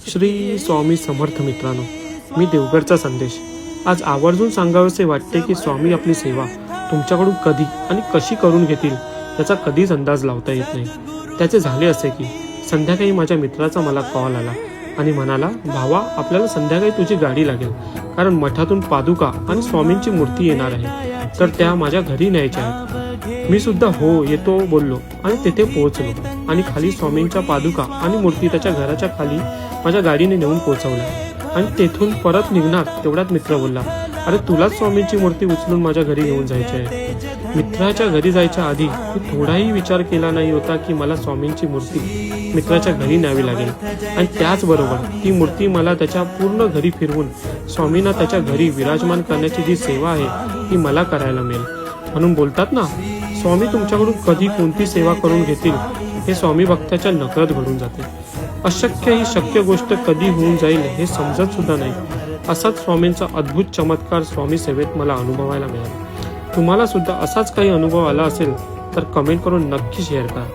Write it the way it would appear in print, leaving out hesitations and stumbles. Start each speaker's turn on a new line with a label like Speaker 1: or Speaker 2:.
Speaker 1: श्री स्वामी समर्थ मित्रांनो, मी देवगडचा संदेश आज आवर्जून सांगावेसे वाटते की स्वामी आपली सेवा तुमच्याकडून कधी आणि कशी करून घेतील याचा कधीच अंदाज लावता येत नाही. त्याचे झाले असे की संध्याकाळी माझ्या मित्राचा मला कॉल आला आणि म्हणाला, भावा आपल्याला संध्याकाळी तुझी गाडी लागेल, कारण मठातून पादुका आणि स्वामींची मूर्ती येणार आहे, तर त्या माझ्या घरी न्यायच्या आहेत. मी सुद्धा हो येतो बोललो आणि तेथे पोहोचलो आणि खाली स्वामींच्या पादुका आणि मूर्ती त्याच्या घराच्या खाली माझ्या गाडीने नेऊन पोहोचवल्या आणि तेथून परत निघणार तेवढ्यात मित्र बोलला, अरे तुलाच स्वामींची मूर्ती उचलून माझ्या घरी घेऊन जायची आहे. मित्राच्या घरी जायच्या आधी मी थोडाही विचार केला नाही होता की मला स्वामींची मूर्ती मित्राच्या घरी न्यावी लागेल आणि त्याचबरोबर ती मूर्ती मला त्याच्या पूर्ण घरी फिरवून स्वामींना त्याच्या घरी विराजमान करण्याची जी सेवा आहे ती मला करायला मिळेल. म्हणून बोलतात ना, स्वामी तुमच्याकडून कधी कोणती सेवा करून घेतील हे स्वामी भक्ताच्या नकळत घडून जाते. अशक्य ही शक्य गोष्ट कधी होऊन जाईल हे समजत सुद्धा नाही. असाच स्वामींचा अद्भुत चमत्कार स्वामी सेवेत मला अनुभवायला मिळाला. तुम्हाला सुद्धा असाच काही अनुभव आला असेल तर कमेंट करून नक्की शेअर करा.